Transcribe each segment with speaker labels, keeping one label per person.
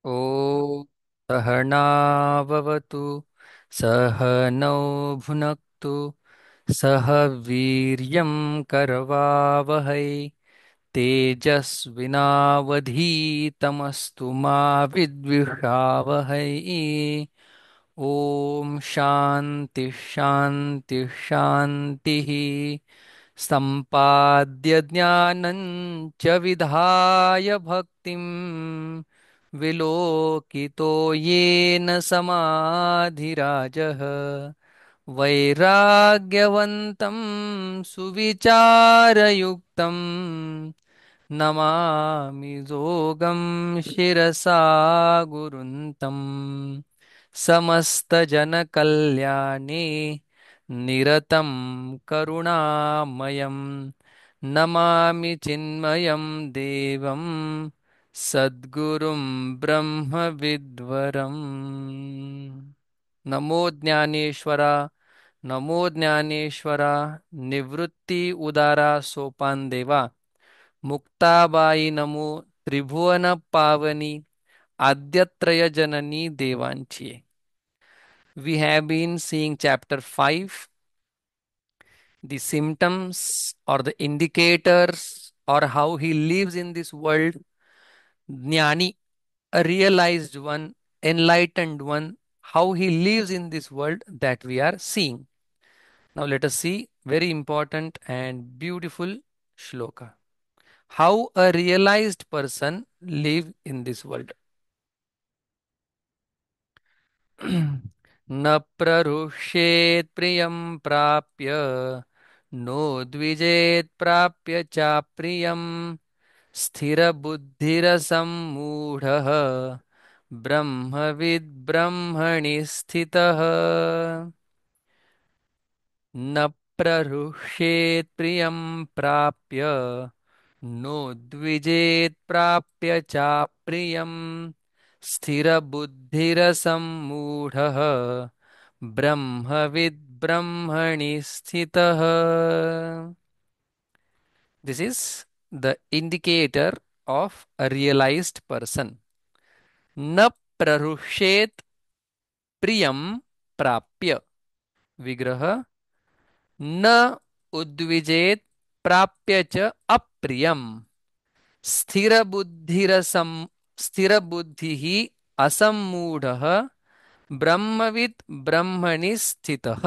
Speaker 1: ॐ सहनाववतु सहनौ भुनक्तु सह वीर्यं करवावहै तेजस्विनावधीतमस्तु मा विद्विषावहै। ॐ शान्ति शान्ति शान्तिः। सम्पाद्य ज्ञानं च विधाय भक्तिं विलोकितो येन समाधिराजः वैराग्यवन्तं सुविचारयुक्तं नमामि जोगं शिरसा गुरुन्तम् समस्तजनकल्याणे निरतं करुणामयं नमामि चिन्मयं देवं सद्गुरुं ब्रह्मविद्वरम्। नमो ज्ञानेश्वरा, नमो ज्ञानेश्वरा, निवृत्ति उदारा सोपान देवा, मुक्ताबाई नमो, त्रिभुवन पावनी, आद्यत्रय जननी देवांची. We have been seeing chapter 5, the symptoms or the indicators or how he lives in this world. Jnani, a realized one, enlightened one, how he lives in this world that we are seeing. Now let us see very important and beautiful shloka. How a realized person live in this world. न प्रहृष्येत् प्रियं प्राप्य no द्विजेत् प्राप्य चाप्रियं स्थिरबुद्धिरसम्मूढः ब्रह्मविद् ब्रह्मणि स्थितः। न प्रहृष्येत् प्रियं प्राप्य no द्विजेत् प्राप्य चाप्रियं स्थिरबुद्धिरसम्मूढः ब्रह्मविद् ब्रह्मणि स्थितः. This is the indicator of a realized person. न प्रहृष्येत् प्रियं प्राप्य, विग्रह न उद्विजेत् प्राप्य च अप्रियम स्थिरबुद्धिरसम स्थिरबुद्धिः असम्मूढ़ः ब्रह्मवित् ब्रह्मणि स्थितः.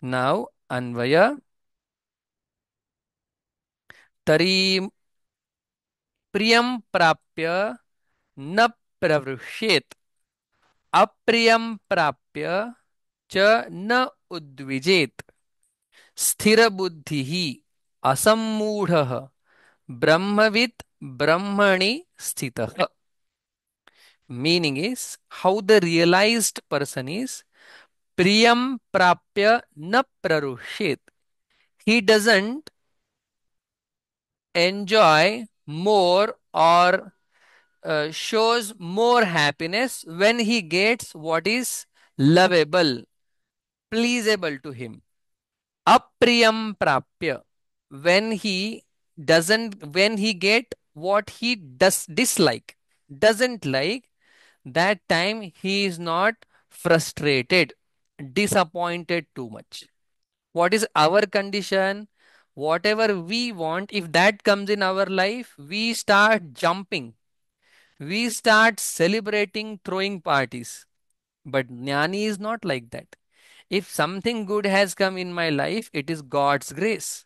Speaker 1: Now अन्वय तरी प्रियं प्राप्य न प्रवृष्येत् अप्रियं प्राप्य च न उद्विजेत् स्थिरबुद्धिः असम्मूढ़ः ब्रह्मवित् ब्रह्मणि स्थितः. Meaning is how the realized person is priyam prapya na prarushet. He doesn't enjoy more or shows more happiness when he gets what is lovable, pleasable to him. Apriyam prapya, when he when he get what he does dislike, doesn't like, that time he is not frustrated, disappointed too much. What is our condition? Whatever we want, if that comes in our life, we start jumping, we start celebrating, throwing parties. But Jnani is not like that. If something good has come in my life, it is God's grace.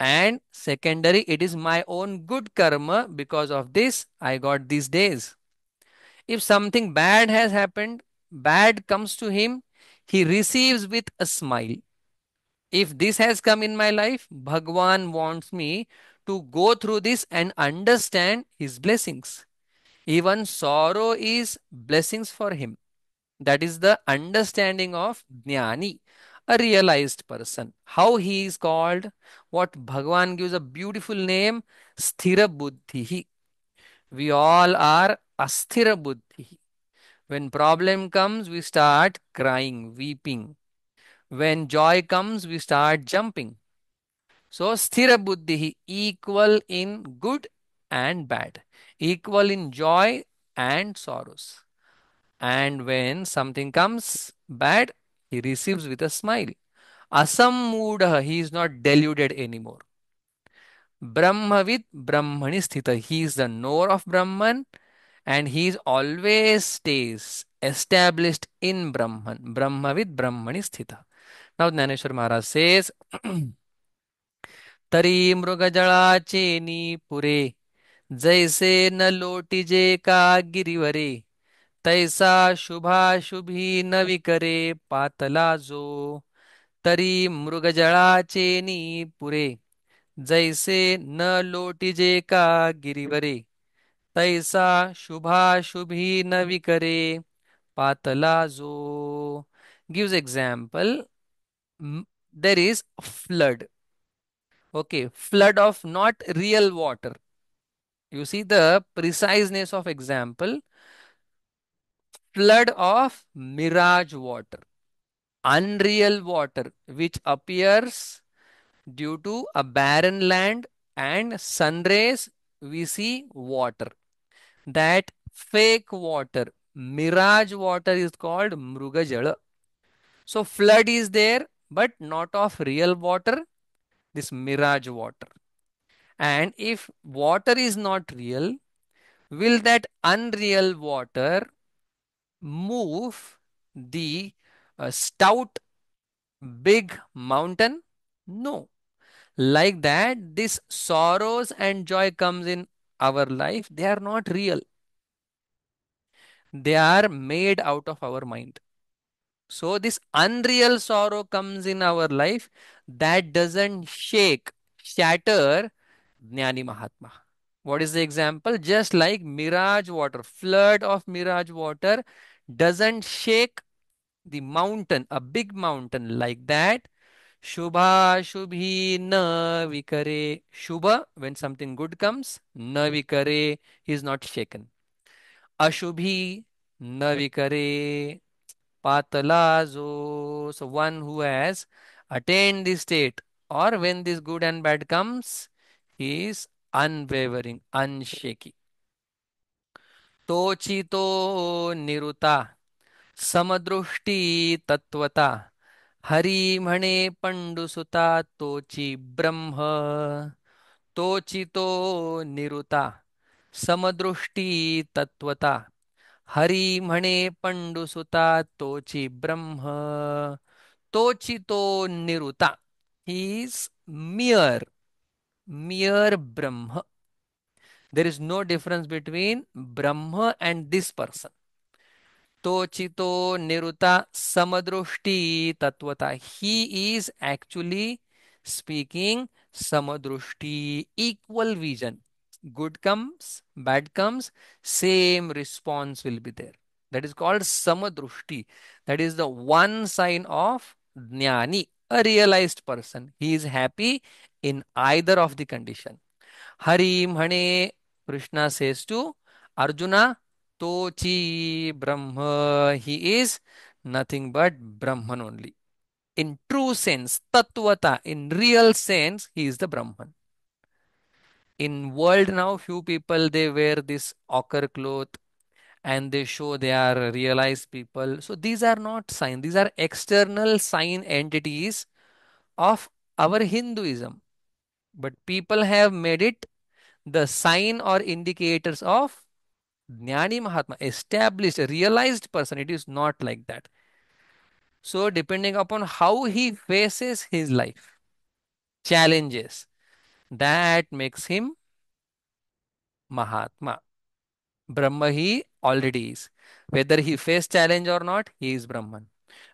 Speaker 1: And secondary, it is my own good karma. Because of this, I got these days. If something bad has happened, bad comes to him, he receives with a smile. If this has come in my life, Bhagwan wants me to go through this and understand his blessings. Even sorrow is blessings for him. That is the understanding of Jnani, a realized person. How he is called? What Bhagwan gives a beautiful name, Sthira Buddhi. We all are Asthira Buddhi. When problem comes, we start crying, weeping. When joy comes, we start jumping. So, sthira buddhi, equal in good and bad, equal in joy and sorrows. And when something comes bad, he receives with a smile. Asammudah, he is not deluded anymore. Brahmavid Brahmani Sthita, he is the knower of Brahman and he is always stays established in Brahman. Brahmavid Brahmani Sthita. Now Jnaneshwar Maharaj says, तरी मृगजळाचे पुरे जैसे न लोटीजे का गिरीवरे तैसा शुभाशुभी न विकरे पातला जो तरी मृगजळाचे पुरे जैसे न लोटीजे का गिरीवरे तैसा शुभाशुभी न विकरे पातला जो gives example. There is flood. Okay, flood of not real water. You see the preciseness of example. Flood of mirage water, unreal water, which appears due to a barren land and sun rays. We see water. That fake water, mirage water is called Mrugajala. So flood is there, but not of real water, this mirage water. And if water is not real, will that unreal water move the stout big mountain? No. Like that, this sorrows and joy comes in our life. They are not real. They are made out of our mind. So this unreal sorrow comes in our life that doesn't shatter Jnani Mahatma. What is the example? Just like mirage water, flood of mirage water doesn't shake the mountain, a big mountain like that. Shubha Shubhi na vikare. Shubha, when something good comes, na vikare, he is not shaken. Ashubhi na vikare. Patalazo. So one who has attained this state, or when this good and bad comes, he is unwavering, unshaky. तोचितो Niruta समदृष्टी तत्वता हरी म्हणे पंडुसुता तोची ब्रह्म तोचितो निरुता समदृष्टी तत्वता हरी म्हणे पंडुसुता तोची ब्रह्म तोचितो निरुता he is mere Brahma. There is no difference between Brahma and this person. Tochito Niruta Samadrushti Tatvata. He is actually speaking Samadrushti, equal vision. Good comes, bad comes, same response will be there. That is called Samadrushti. That is the one sign of Jnani, a realized person. He is happy in either of the condition. Hari Mhane, Krishna says to Arjuna, Tochi Brahma, he is nothing but Brahman only. In true sense, Tattvata, in real sense, he is the Brahman. In world now, few people they wear this ochre cloth and they show they are realized people. So these are not sign. These are external sign entities of our Hinduism. But people have made it the sign or indicators of Jnani Mahatma, established, realized person. It is not like that. So, depending upon how he faces his life, challenges, that makes him Mahatma. Brahma he already is. Whether he face challenge or not, he is Brahman.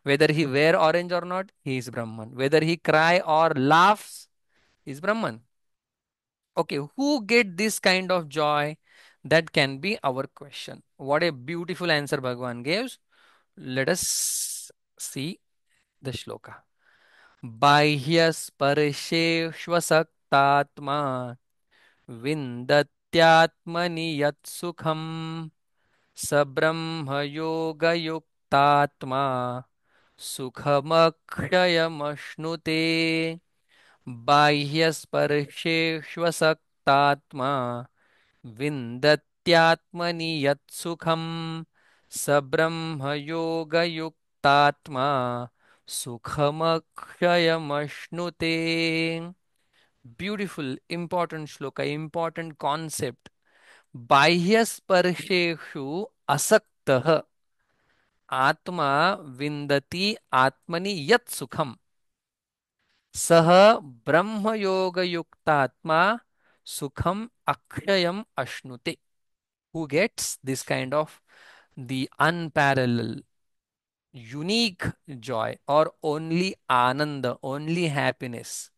Speaker 1: Whether he wear orange or not, he is Brahman. Whether he cry or laughs, he is Brahman. Okay, who get this kind of joy? That can be our question. What a beautiful answer Bhagwan gives. Let us see the shloka. Bahyasparshe shvasaktatma vindatyatmani yat sukham sabrahma yoga yuktatma sukhamakshayamashnuते बाह्यस्पर्शेष्वसक्तात्मा विन्दत्यात्मनि विन्दत्यात्मनि यत्सुखं स ब्रह्मयोगयुक्तात्मा सुखमक्षयमश्नुते. Beautiful, important shloka, important concept. बाह्यस्पर्शेषु असक्तः आत्मा विन्दति आत्मनि यत् सुखम सह ब्रह्मयोगयुक्तात्मा सुखम अक्षयम अश्नुते. Who gets this kind of the unparalleled, unique joy or only ananda, only happiness?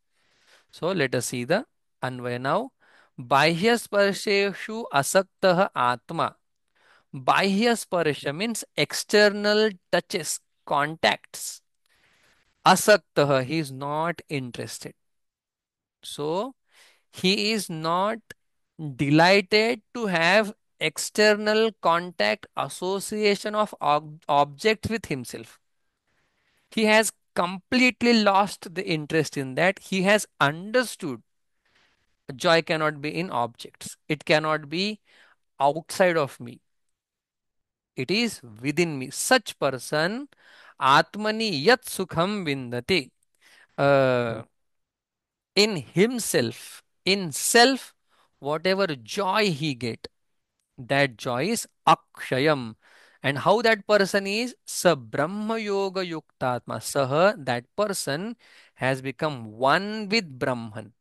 Speaker 1: So let us see the Anvaya now. Bahyasparsheshu asaktah atma. Bahyasparsha means external touches, contacts. Asaktah, he is not interested. So he is not delighted to have external contact association of object with himself. He has completely lost the interest in that. He has understood joy cannot be in objects. It cannot be outside of me. It is within me. Such person, Atmani yat sukham vindati. Uh, in himself, in self, whatever joy he get, that joy is akshayam. And how that person is? Sa Brahma Yoga Yuktatma. Saha, that person has become one with Brahman.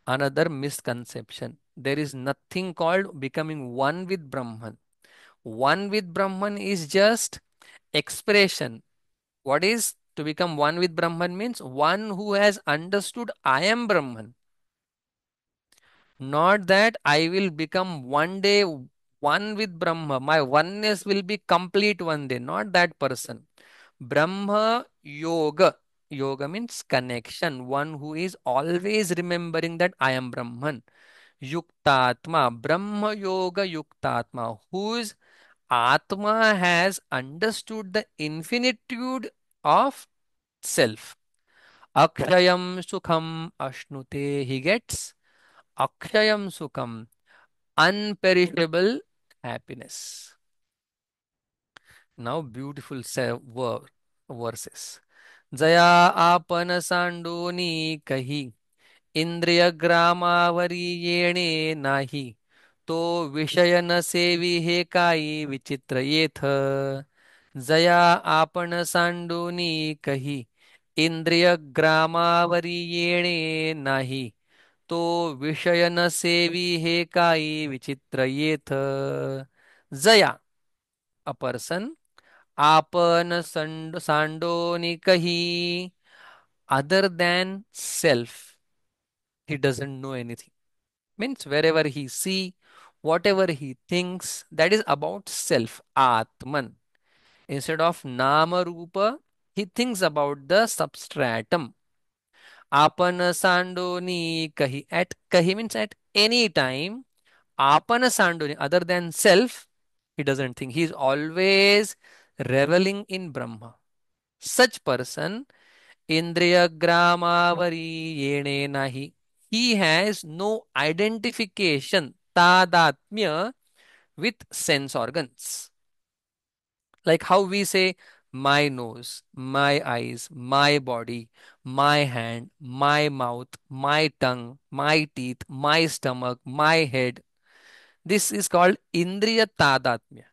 Speaker 1: Another misconception. There is nothing called becoming one with Brahman. One with Brahman is just expression. What is to become one with Brahman means one who has understood I am Brahman. Not that I will become one day one with Brahma. My oneness will be complete one day. Not that person. Brahma Yoga. Yoga means connection. One who is always remembering that I am Brahman. Yuktatma, Brahma Yoga Yuktatma, whose Atma has understood the infinitude of self. Akshayam Sukham Ashnute, he gets Akshayam Sukham, unperishable happiness. Now, beautiful verses. Jaya आपन सांडोनी कही इंद्रिय ग्रामावरी येणे नाही तो विषय न सेवी हे काही विचित्र येथ जया आपण सांडूनी कही इंद्रिय ग्रामावरी येणे नाही तो विषय न सेवी हे काही विचित्र येथ जया a person आपण सांडोनी कही other than self he doesn't know anything. Means wherever he see, whatever he thinks, that is about self, Atman. Instead of Nama Rupa, he thinks about the substratum. Apana Sandoni Kahi. At Kahi means at any time, Apana Sandoni, other than self, he doesn't think. He is always reveling in Brahma. Such person Indriyagramavari yene nahi. He has no identification, tadatmya, with sense organs. Like how we say, my nose, my eyes, my body, my hand, my mouth, my tongue, my teeth, my stomach, my head. This is called Indriya Tadatmya.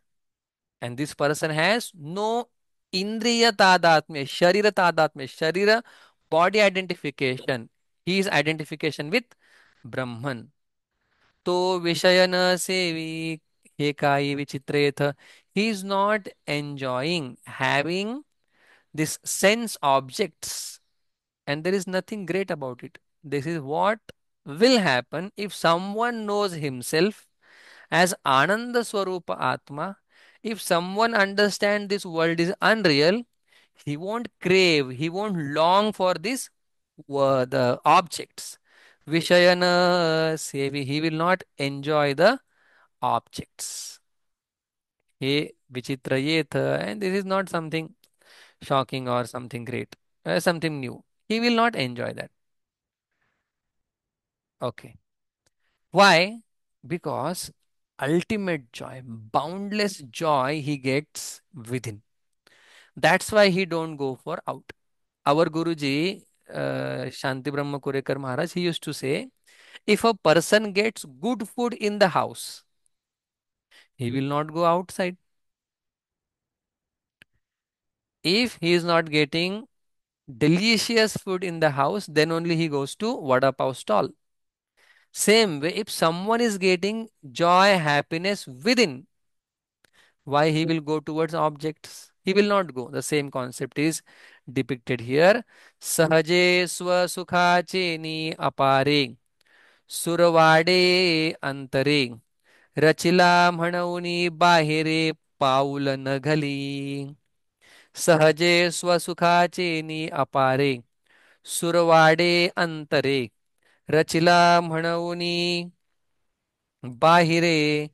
Speaker 1: And this person has no Indriya Tadatmya, Sharira Tadatmya, Sharira body identification. He is identification with Brahman. To Vishayana Sevi Hekai Vichitretha. He is not enjoying having this sense objects, and there is nothing great about it. This is what will happen if someone knows himself as Ananda Swarupa Atma. If someone understands this world is unreal, he won't crave, he won't long for this the objects. Vishayana Sevi, he will not enjoy the objects. He Vichitrayetha, and this is not something shocking or something great, something new. He will not enjoy that. Okay. Why? Because ultimate joy, boundless joy he gets within. That's why he don't go for out. Our Guruji, Shanti Brahma Kurekar Maharaj, he used to say, if a person gets good food in the house, he will not go outside. If he is not getting delicious food in the house, then only he goes to Vada Pav stall. Same way, if someone is getting joy, happiness within, why he will go towards objects? He will not go. The same concept is depicted here. Sahaje swa sukha cheni apare Surwade अंतरे रचिला म्हणूनी बाहेरे पाऊल न घली सहजे स्वसुखाचे नि अपारे सुरवाडे अंतरे रचिला म्हणूनी बाहिरे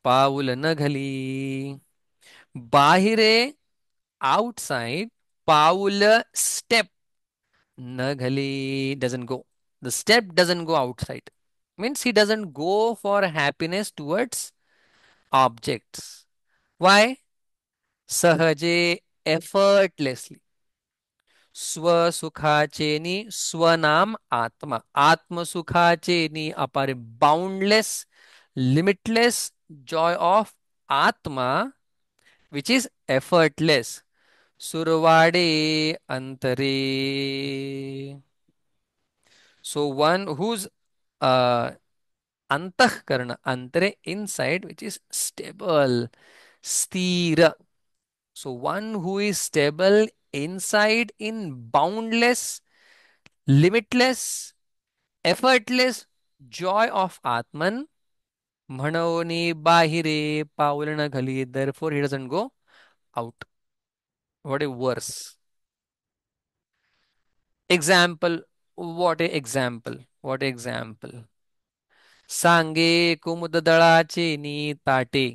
Speaker 1: पाऊल न घली बाहिरे outside पाऊल step Naghali doesn't go. The step doesn't go outside. Means he doesn't go for happiness towards objects. Why? Sahaje effortlessly. स्वसुखाचेनी स्वनाम आत्मा आत्मसुखाचेनी apare boundless limitless joy of atma which is effortless survade antare. So one whose uh, antahkarana, antare inside, which is stable, sthira. So one who is stable inside in boundless, limitless, effortless joy of Atman, म्हणून बाहिरे पाऊल न घाली. Therefore, he doesn't go out. What a verse. Example. What a example. What a example. सांगे कुमुददळाचे नी ताटे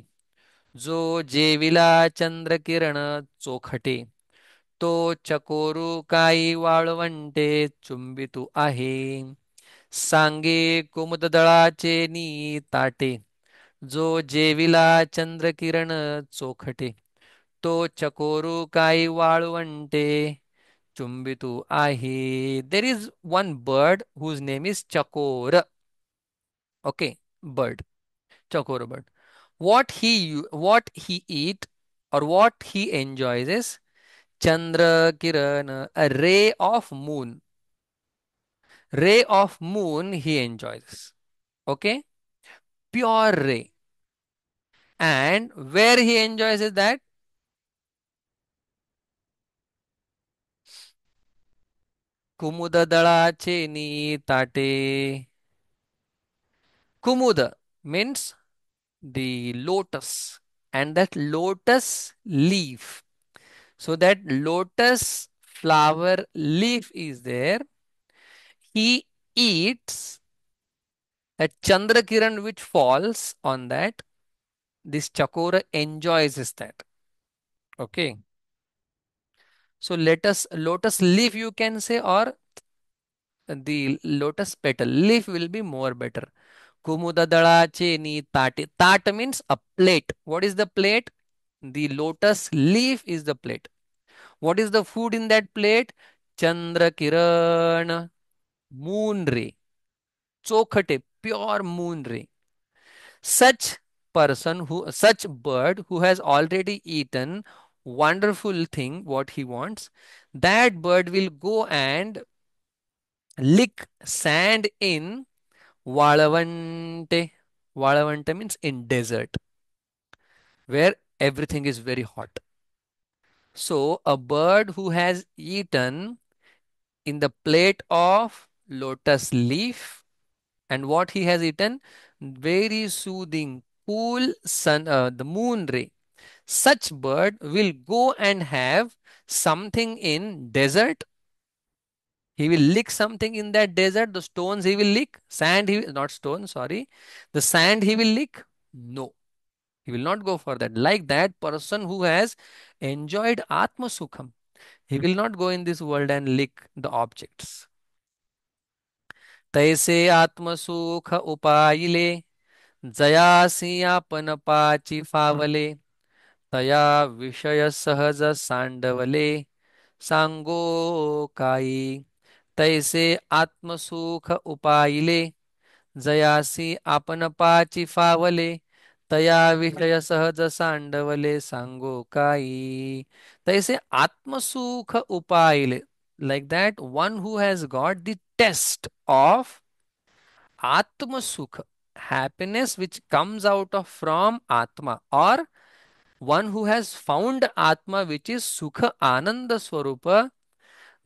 Speaker 1: जो जेविला चंद्रकिरण चोखटे तो चकोरू काई वाळवंटे चुंबितू आहे सांगे कुमुददळाचे नी ताटे जो जेविला चंद्रकिरण चोखटे तो चकोरू काई वाळवंटे चुंबितू आहे. There is one bird whose name is Chakor. Okay, bird. Chakor bird. What he eat or what he enjoys is Chandra Kiran, a ray of moon he enjoys. Okay, pure ray. And where he enjoys is that Kumuda Dalache ni tate. Kumuda means the lotus and that lotus leaf. So that lotus flower leaf is there. He eats a Chandrakiran which falls on that. This Chakora enjoys that. Okay. So let us lotus leaf you can say or the lotus petal leaf will be more better. Kumuda dalache ni tate. Tat means a plate. What is the plate? The lotus leaf is the plate. What is the food in that plate? Chandra Kiran, moon ray. Chokhate, pure moon ray. Such bird who has already eaten wonderful thing, what he wants, that bird will go and lick sand in Valavante. Valavante means in desert, where everything is very hot. So a bird who has eaten in the plate of lotus leaf and what he has eaten, very soothing, cool sun, the moon ray. Such bird will go and have something in desert. He will lick something in that desert. The stones he will lick. Sand he will, not stone, sorry. The sand he will lick. No, he will not go for that. Like that person who has enjoyed Atma Sukham, he will not go in this world and lick the objects. तैसे आत्मसुख उपाइले जयासी आपण पाची फावले तया विषय सहज सांडवले सांगो काही तैसे आत्मसुख उपाईले जयासी आपण पाची फावले तया विषय सहज सांडवले सांगो काही तैसे आत्मसुख उपाईले like that one who has got the test of atmasukha happiness which comes out of from atma or one who has found atma which is sukha ananda swarupa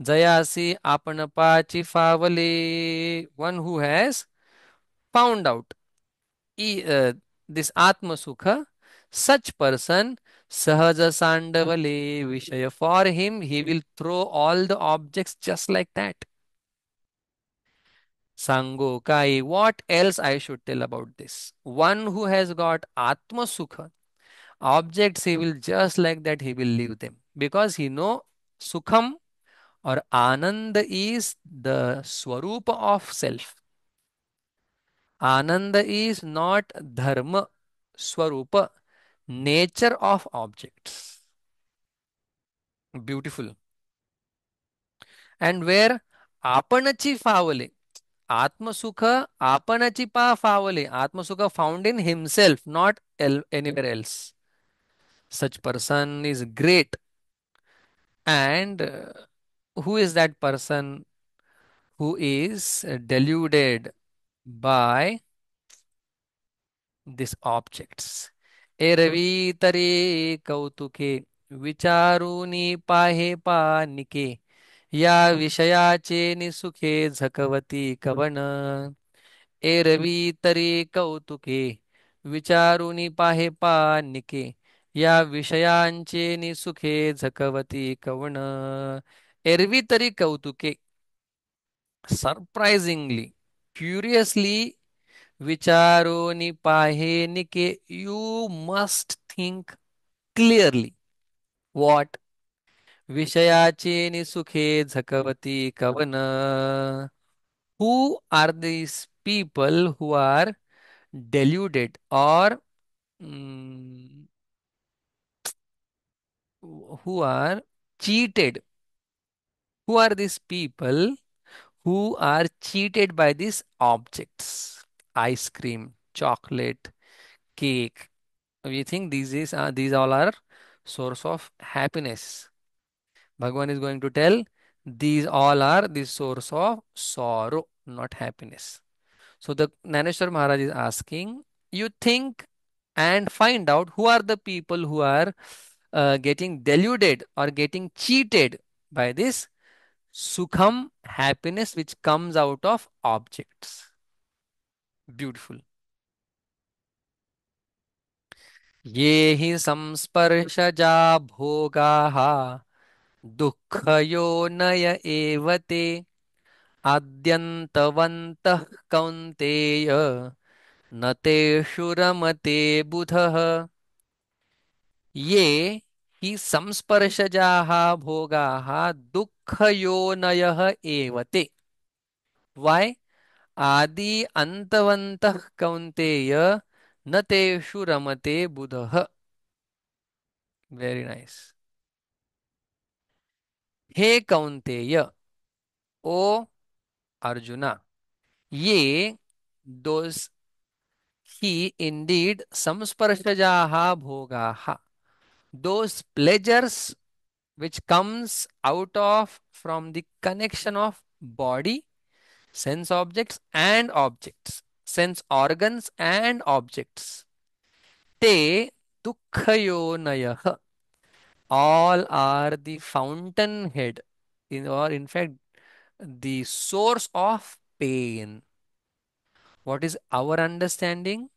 Speaker 1: jayasi आपण पाची फावले one who has found out this atma sukha such person sahaja sandavale vishaya for him he will throw all the objects just like that. Sango Kai, what else I should tell about this? One who has got Atma Sukha, objects he will just like that he will leave them because he know Sukham or Anand is the Swarupa of self. Ananda is not Dharma, Swarupa, nature of objects. Beautiful. And where आपणची फावले आत्मसुख आपणची पा फावले आत्मसुख found in himself not anywhere else. Such person is great. And who is that person who is deluded by these objects? एरवी तरे कौतुके विचारूनी पाहे पानिके या विषयाचे निसुखे झकवती कवन एरवी तरी कौतुके विचारुनी पाहे पानिके या विषयांचे निसुखे झकवती कवण एरवी तरी कौतुके surprisingly curiously विचारोनी पाहे निके you must think clearly what विषयाचे निसुखे झकवती कवन who are these people who are deluded or mm, who are cheated? Who are these people who are cheated by these objects? Ice cream, chocolate, cake. We think these all are source of happiness. Bhagwan is going to tell these all are the source of sorrow, not happiness. So the Naneshwar Maharaj is asking, you think and find out who are the people who are getting deluded or getting cheated by this sukham happiness which comes out of objects. Beautiful. ये हि संस्पर्शजा भोगाः दुःखयोनय एव ते आद्यन्तवन्तः कौन्तेय न तेषु रमते बुधः ये हि संस्पर्शजाः भोगाः दुःखयोनयः एव ते why आदि अंतवन्तः कौन्तेय न तेषु रमते बुधः very nice हे कौन्तेय ओ अर्जुना ये those he indeed samsparshajaha bhogaha those pleasures which comes out of from the connection of body sense objects and objects sense organs and objects te dukkhayonayaha all are the fountainhead or in fact the source of pain. What is our understanding?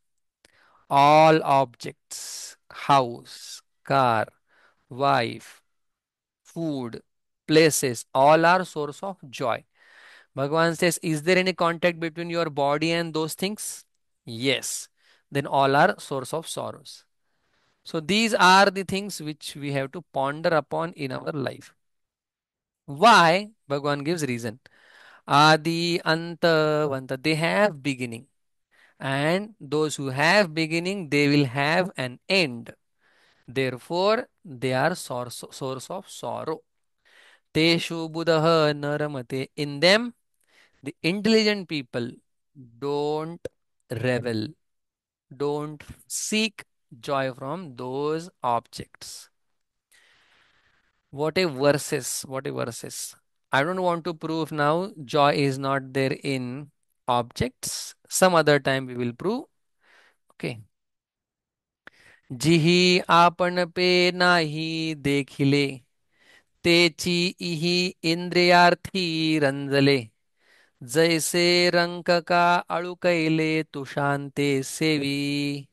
Speaker 1: All objects, house, car, wife, food, places, all are source of joy. Bhagavan says, is there any contact between your body and those things? Yes. Then all are source of sorrows. So these are the things which we have to ponder upon in our life. Why? Bhagavan gives reason. Adi, Anta, Vanta, they have beginning. And those who have beginning, they will have an end. Therefore, they are source of sorrow. Teshu buddha naramate. In them, the intelligent people don't revel, don't seek joy from those objects. What a verses, what a verses. I don't want to prove now joy is not there in objects. Some other time we will prove. Okay. जिही आपण पे नाही देखिले तेची इही इंद्रियार्थी रंजले जैसे रंक का अळुकैले तुषांते सेवी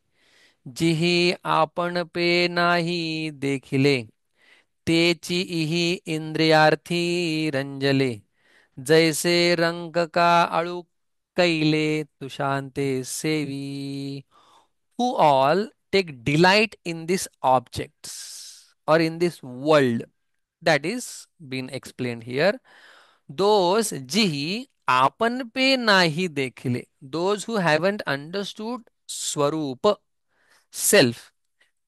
Speaker 1: जिही आपण पे नाही देखिले तेची इही इंद्रियार्थी रंजले जैसे रंक का अळुकैले तुषांते सेवी who all take delight in these objects or in this world that is been explained here. Those jihi apan pe nahi dekhile, those who haven't understood swarupa, self,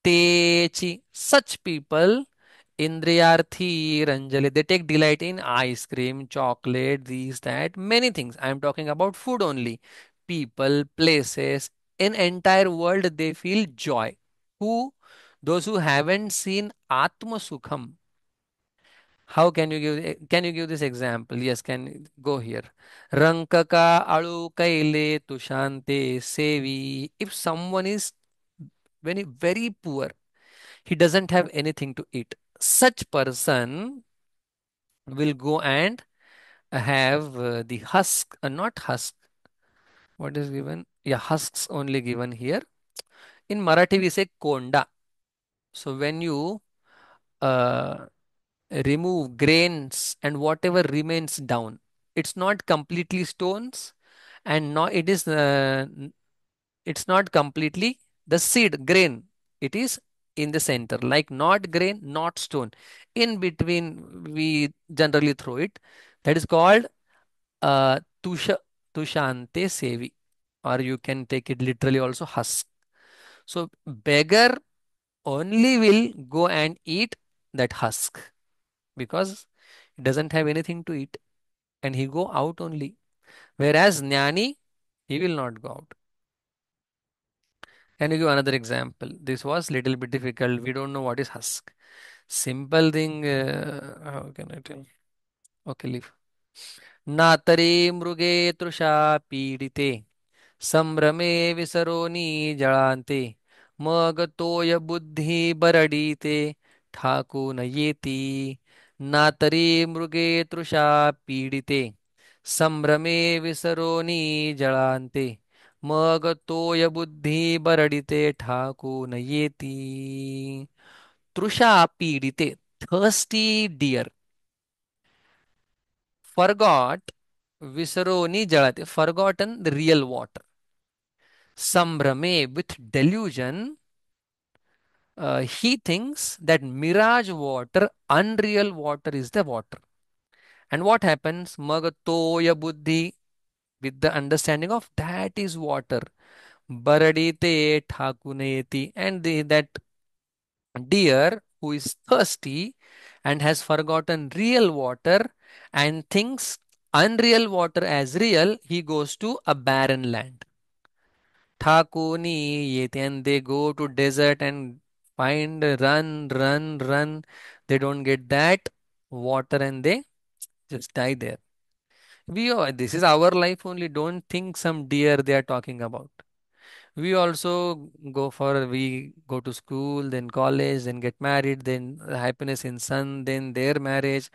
Speaker 1: techi, such people Indriyarthi Ranjali, they take delight in ice cream, chocolate, these, that, many things. I am talking about food only. People, places, in entire world, they feel joy. Who? Those who haven't seen Atma Sukham. How can you give this example? Yes, can go here. Rankaka alu kaile tushante sevi. If someone is very poor, he doesn't have anything to eat. Such person will go and have the husk, not husk. What is given? Yeah, husks only given here. In Marathi, we say konda. So when you uh, remove grains and whatever remains down, it's not completely stones, and no, it's not completely the seed grain. It is in the center, like not grain, not stone. In between, we generally throw it. That is called tusha tushante sevi, or you can take it literally also husk. So beggar only will go and eat that husk because he doesn't have anything to eat and he go out only. Whereas jnani, he will not go out. Can you give another example? This was little bit difficult. We don't know what is husk. Simple thing. How can I tell? Okay, leave. नातरे मृगे तृषा पीडिते संभ्रमे विसरोनी जळांते मग तोय बुद्धी बरडीते ठाकून येती नातरी मृगे तृषा पीडिते संभ्रमे विसरोनी जळांते मग तोय बुद्धी बरडिते ठाकून येती तृषा पीडिते thirsty deer forgot विसरोनी जळाते forgotten the real water Sambrame with delusion, he thinks that mirage water, unreal water is the water. And what happens? Magatoya buddhi with the understanding of that is water. Baradite thakuneti. And that deer who is thirsty and has forgotten real water and thinks unreal water as real, he goes to a barren land. Thakuni yeti and they go to desert and find run. They don't get that water and they just die there. This is our life only. Don't think some deer they are talking about. We go to school, then college, then get married, then happiness in son, then their marriage,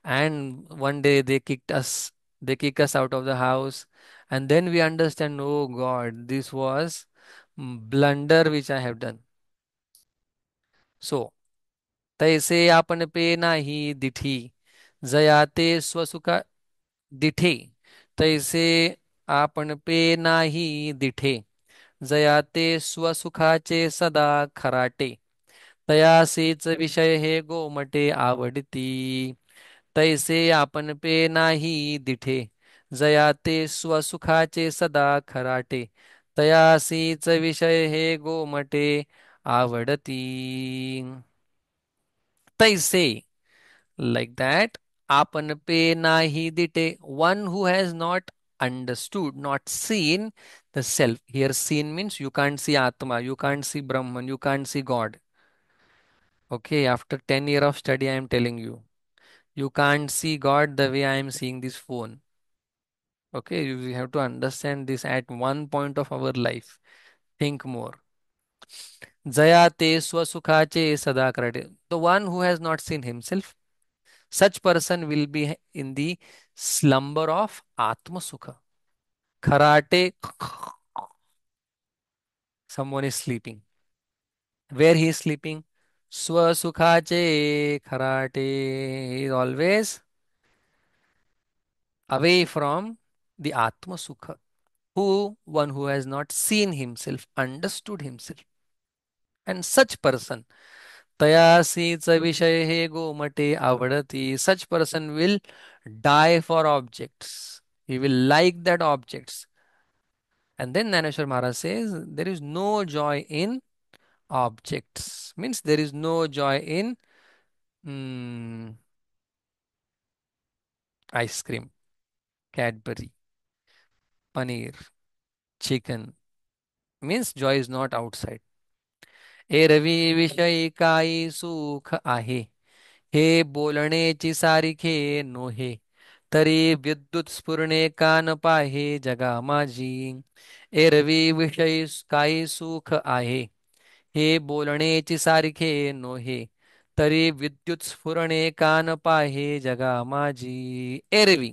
Speaker 1: and one day they kick us out of the house, and then we understand, oh God, this was blunder which I have done. So, तैसे आपण पे नाही दिठी जयाते स्वसुखा दिठे तैसे आपण पे नाही दिठे जयाते स्वसुखाचे सदा खराटे तयासेच विषय हे गोमटे आवडती तैसे आपण पे नाही दिठे जयाते स्वसुखाचे सदा खराटे तयासीच विषय हे गोमटे आवडती. तैसे, like that, आपण पे नाही दिटे. One who has not understood, not seen the self. Here seen means you can't see Atma, you can't see Brahman, you can't see God. Okay, after 10 years of study I am telling you, you can't see God the way I am seeing this phone. Okay, you have to understand this at one point of our life. Think more. Jaya ते स्वसुखाचे सदा करते. The one who has not seen himself, such person will be in the slumber of Atma Sukha. Kharate, someone is sleeping. Where he is sleeping? Swasukhache kharate. He is always away from the Atma Sukha. Who? One who has not seen himself, understood himself. And such person, तयासीच विषय हे गोमटे आवडती. Such person will die for objects. He will like that objects. And then Naneshwar Maharaj says, there is no joy in objects. Means there is no joy in mm, ice cream, Cadbury, paneer, chicken. Means joy is not outside. एरवी विषयी काही सुख आहे, हे बोलणेची सारिखे नोहे. तरी विद्युत स्फुरणे कान पाहे जगा माझी. एरवी विषयी काही सुख आहे, हे बोलणेची सारिखे नोहे. तरी विद्युत स्फुरणे कान पाहे जगा माझी. एरवी,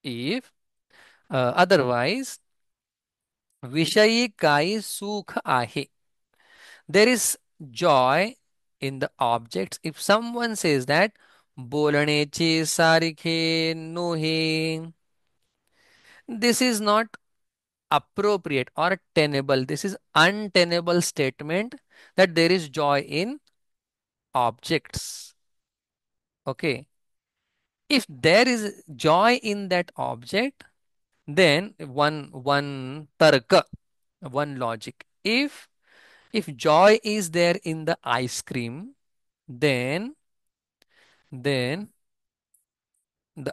Speaker 1: if otherwise, विषयी काही सुख आहे. There is joy in the objects. If someone says that बोलणेची सारिखे नोहे, this is not appropriate or tenable. This is untenable statement that there is joy in objects. Okay. If there is joy in that object, then one tarka, one logic. If joy is there in the ice cream, then the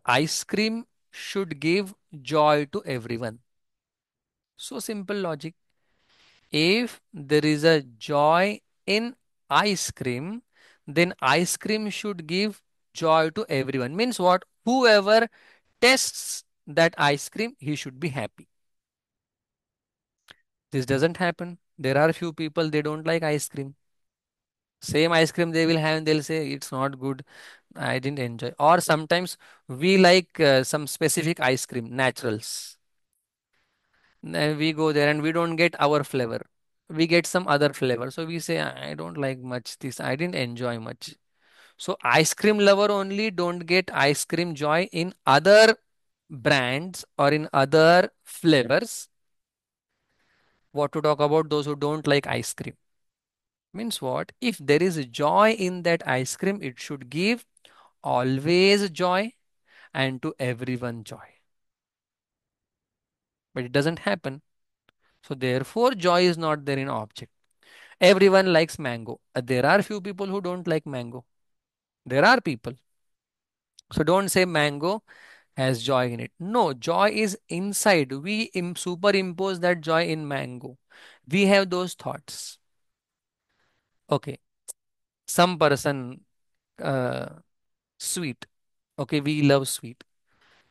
Speaker 1: ice cream should give joy to everyone. So simple logic. If there is a joy in ice cream, then ice cream should give joy to everyone. Means what? Whoever tests that ice cream, he should be happy. This doesn't happen. There are few people, they don't like ice cream. Same ice cream they will have and they'll say it's not good. I didn't enjoy. Or sometimes we like some specific ice cream, naturals. Then we go there and we don't get our flavor. We get some other flavor. So we say, I don't like much this. I didn't enjoy much. So ice cream lover only don't get ice cream joy in other brands or in other flavors. What to talk about those who don't like ice cream? Means what? If there is joy in that ice cream, it should give always joy and to everyone joy. But it doesn't happen. So therefore, joy is not there in object. Everyone likes mango. There are few people who don't like mango. There are people. So don't say mango has joy in it. No, joy is inside. We superimpose that joy in mango. We have those thoughts. Okay. Some person, uh, sweet. Okay, we love sweet.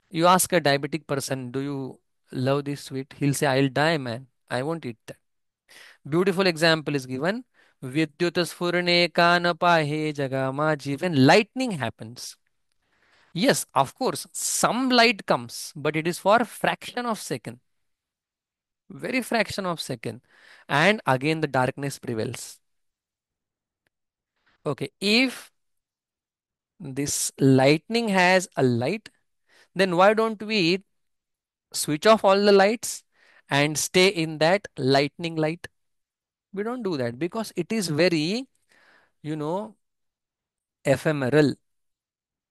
Speaker 1: You ask a diabetic person, do you love this sweet? He'll say, I'll die, man. I won't eat that. Beautiful example is given. Vidyut sfurne kanapahe jagama when lightning happens. Yes, of course, some light comes, but it is for fraction of second, very fraction of second. And again the darkness prevails. Okay, if this lightning has a light, then why don't we switch off all the lights and stay in that lightning light? We don't do that because it is very, you know, ephemeral.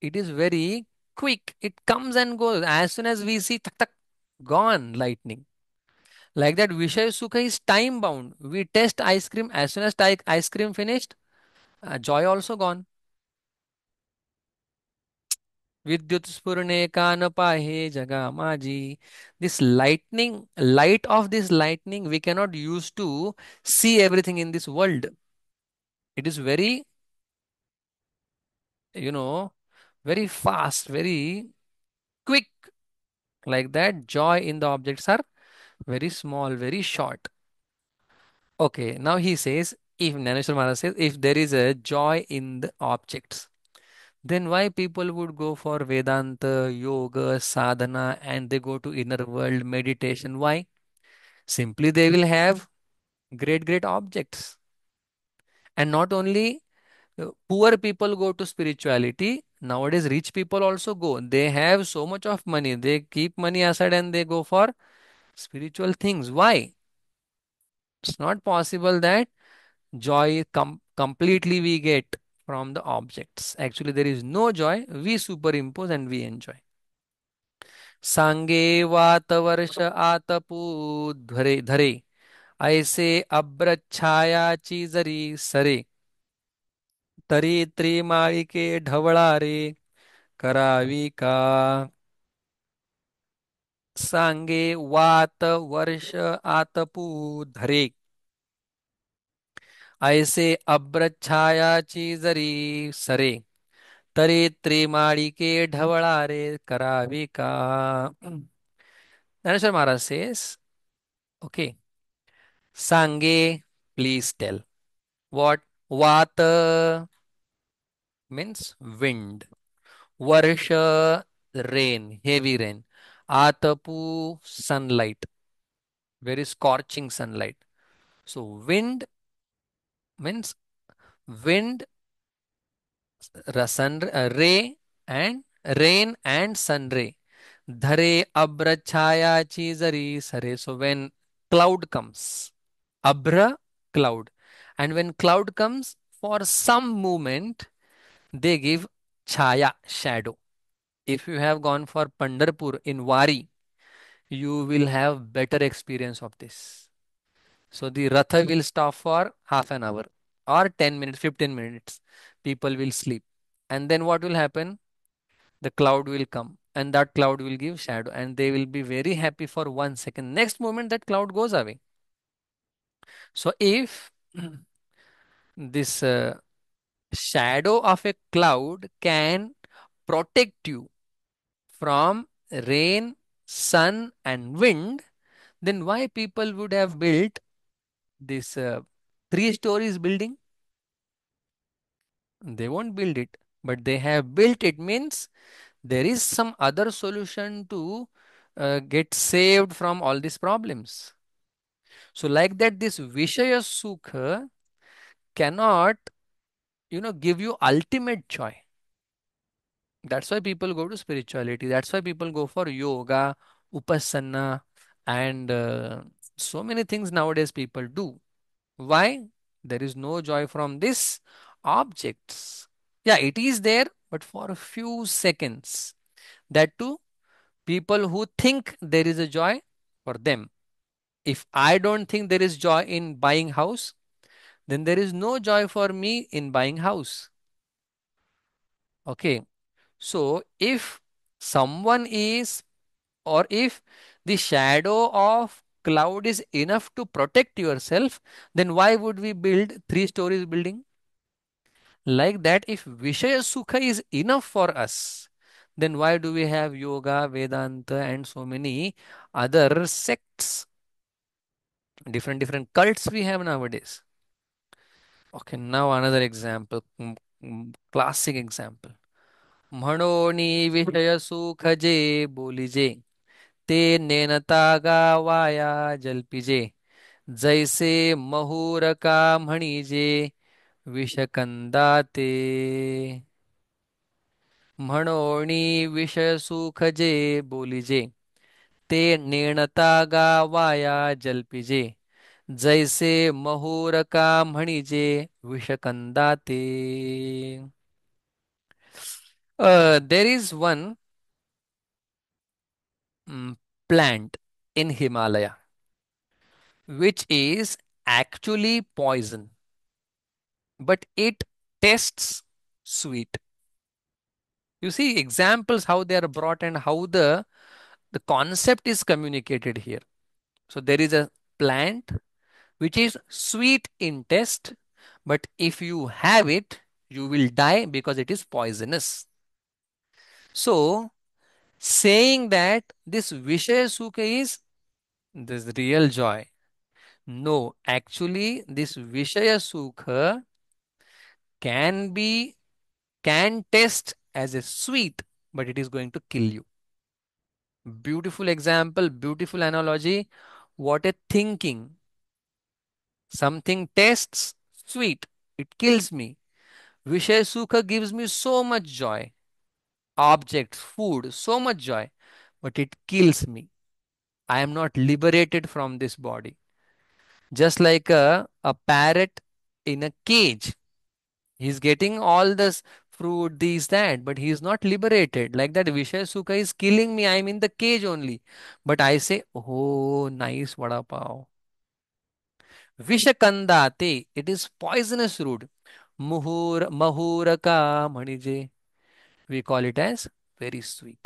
Speaker 1: It is very quick. It comes and goes. As soon as we see tak tak, gone lightning. Like that, Vishaya Sukha is time bound. We test ice cream, as soon as ice cream finished, joy also gone. Vidyut spurne kan pahe jaga maji. This lightning, light of this lightning, we cannot use to see everything in this world. It is very, you know, very fast, very quick. Like that, joy in the objects are very small, very short. Okay, now he says, if Naneshwar Maharaj says, if there is a joy in the objects, then why people would go for Vedanta, yoga, sadhana, and they go to inner world meditation? Why? Simply they will have great, great objects. And not only poor people go to spirituality, nowadays rich people also go. They have so much of money, they keep money aside and they go for spiritual things. Why? It's not possible that joy completely we get from the objects. Actually, there is no joy. We superimpose and we enjoy. सांगे वात वर्ष आतपू धरे धरे ऐसे अब्र छायाची जरी सरे तरी त्रिमाळिके ढवळा रे करावी का सांगे वात वर्ष आतपू धरे ऐसे अब्र छायाची जरी सरे तरी त्रिमाळिके ढवळा रे करावी का. Dhaneshwar Maharaj says, okay, Sange, please tell. What? Vata means wind. Varsha, rain, heavy rain. Atapu, sunlight, very scorching sunlight. So, wind means wind, ray, and rain and sun ray. Dhare abra chaya chizari sare. So, when cloud comes, abra, cloud. And when cloud comes, for some moment, they give chaya, shadow. If you have gone for Pandarpur in Wari, you will have better experience of this. So the Ratha will stop for half an hour or 10 minutes, 15 minutes. People will sleep. And then what will happen? The cloud will come and that cloud will give shadow and they will be very happy for 1 second. Next moment that cloud goes away. So if this shadow of a cloud can protect you from rain, sun, and wind, then why people would have built this 3 stories building? They won't build it, but they have built it means there is some other solution to get saved from all these problems. So, like that, this Vishaya Sukha cannot, give you ultimate joy. That's why people go to spirituality. That's why people go for yoga, upasana, and so many things nowadays people do. Why? There is no joy from this objects. Yeah, it is there, but for a few seconds. That too, people who think there is a joy for them. If I don't think there is joy in buying house, then there is no joy for me in buying house. Okay. So if someone is, or if the shadow of cloud is enough to protect yourself, then why would we build 3 stories building? Like that, if Vishaya Sukha is enough for us, then why do we have yoga, Vedanta, and so many other sects, different cults we have nowadays? Okay, now another example, classic example. म्हणोनी विषय सुख जे बोलिजे ते नेनता गावाया जल्पिजे जैसे महूर का म्हणीजे विषकंदा ते म्हणोनी विषय सुख जे बोलिजे ते नेणता गावाया जल्पिजे जैसे महूर का म्हणीजे विषकंदा ते. There is one plant in Himalaya. which is actually poison, but it tastes sweet. You see examples how they are brought and how the concept is communicated here. So there is a plant which is sweet in taste, but if you have it, you will die because it is poisonous. So saying that this Vishaya Sukha is this real joy. No, actually, this Vishaya Sukha can be can taste as a sweet, but it is going to kill you. Beautiful example, beautiful analogy. What a thinking. Something tastes sweet, it kills me. Vishaya Sukha gives me so much joy. Objects, food, so much joy, but it kills me. I am not liberated from this body. Just like a parrot in a cage. He's getting all this fruit, these, that, but he is not liberated. Like that, Vishaya Sukha is killing me. I'm in the cage only. But I say, oh, nice vada pav. Vishakandate, it is poisonous root. Mahuraka manije. We call it as very sweet.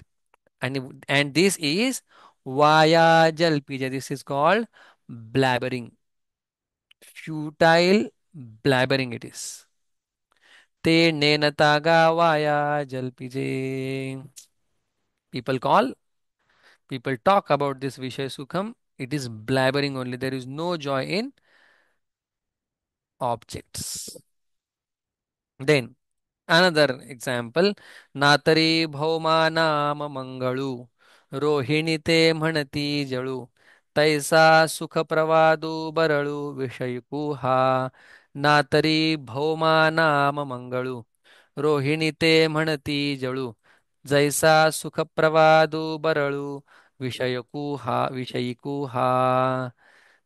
Speaker 1: And this is Vaya Jalpija. This is called blabbering. Futile blabbering it is. Te nenataga vaya jalpije. People call, people talk about this Vishaya Sukham. It is blabbering only. There is no joy in objects. Then another example, नातरी Bhauma नाम मंगळू रोहिणी ते म्हणती जळू तैसा सुख प्रवादू बरळू विषयकू हा नातरी भौमा नाम मंगळू रोहिणी ते म्हणती जळू जैसा सुख प्रवादू बरळू विषयिकू हा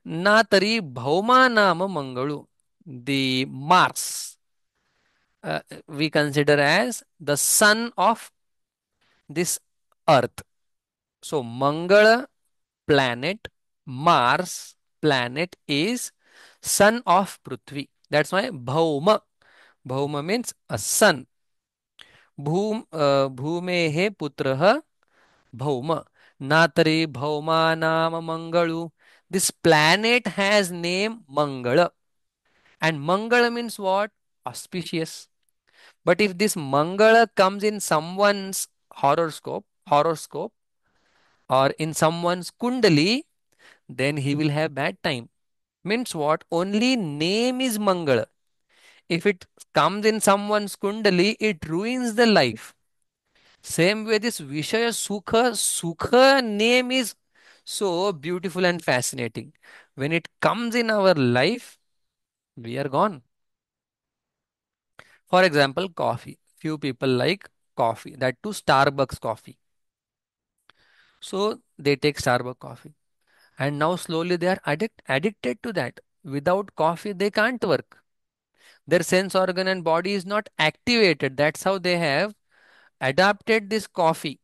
Speaker 1: ना तरी भौमा नाम Mangalu the Mars we consider as the sun of this earth. So Mangala planet, Mars planet is sun of Prithvi. That's why Bhauma. Bhauma means a sun. Bhumehe putraha Bhauma. Natari Bhauma Nama Mangalu. This planet has name Mangala. And Mangala means what? Auspicious. But if this Mangala comes in someone's horoscope, or in someone's Kundali, then he will have bad time. Means what? Only name is Mangala. If it comes in someone's Kundali, it ruins the life. Same way, this Vishaya Sukha name is so beautiful and fascinating. When it comes in our life, we are gone. For example, coffee. Few people like coffee, that too Starbucks coffee. So they take Starbucks coffee. And now slowly they are addicted to that. Without coffee, they can't work. Their sense organ and body is not activated. That's how they have adapted this coffee.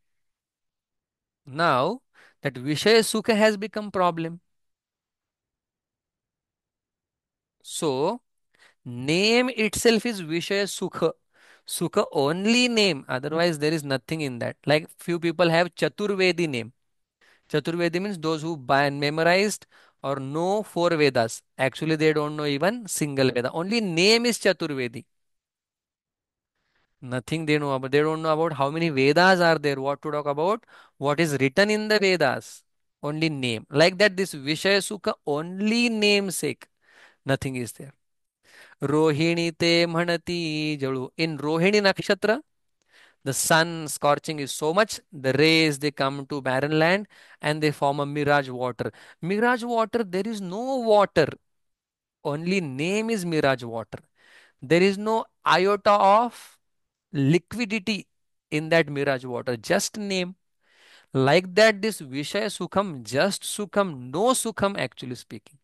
Speaker 1: Now that Vishaya Sukha has become problem. So name itself is Vishaya Sukha. Sukha only name. Otherwise there is nothing in that. Like few people have Chaturvedi name. Chaturvedi means those who by memorized or know four Vedas. Actually, they don't know even single Veda. Only name is Chaturvedi. Nothing they know about. They don't know about how many Vedas are there. What to talk about? What is written in the Vedas? Only name. Like that, this Vishaya Sukha only namesake. Nothing is there. Rohini te mhanati jalu. In Rohini nakshatra, the sun scorching is so much, the rays they come to barren land and they form a mirage water. Mirage water, there is no water. Only name is mirage water. There is no iota of liquidity in that mirage water. Just name. Like that, this Vishaya Sukham, just Sukham, no Sukham actually speaking.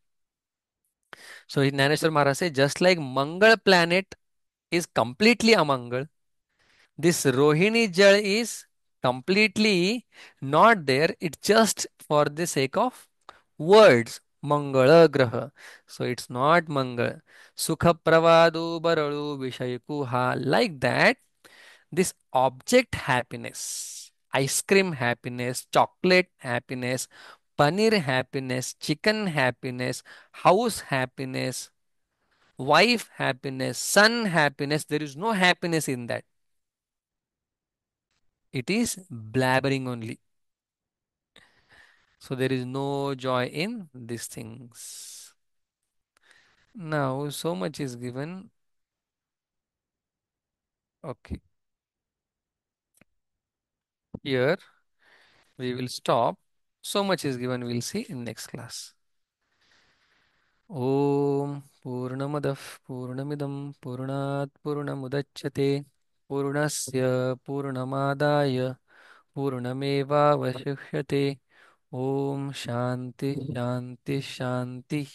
Speaker 1: So Naneshwar Maharaj says, just like Mangal planet is completely amangal, this Rohini Jal is completely not there. It's just for the sake of words. Mangala Graha. So it's not Mangal. Sukha Pravadu Baralu Vishaykuha. Like that, this object happiness, ice cream happiness, chocolate happiness, paneer happiness, chicken happiness, house happiness, wife happiness, son happiness. There is no happiness in that. It is blabbering only. So there is no joy in these things. Now, so much is given. Okay, here we will stop. So much is given. We'll see in next class. Om Purnamadah Purnamidam Purnat Purnamudachyate Purnasya Purnamadaya Purnameva Vashishyate Om Shanti Shanti Shanti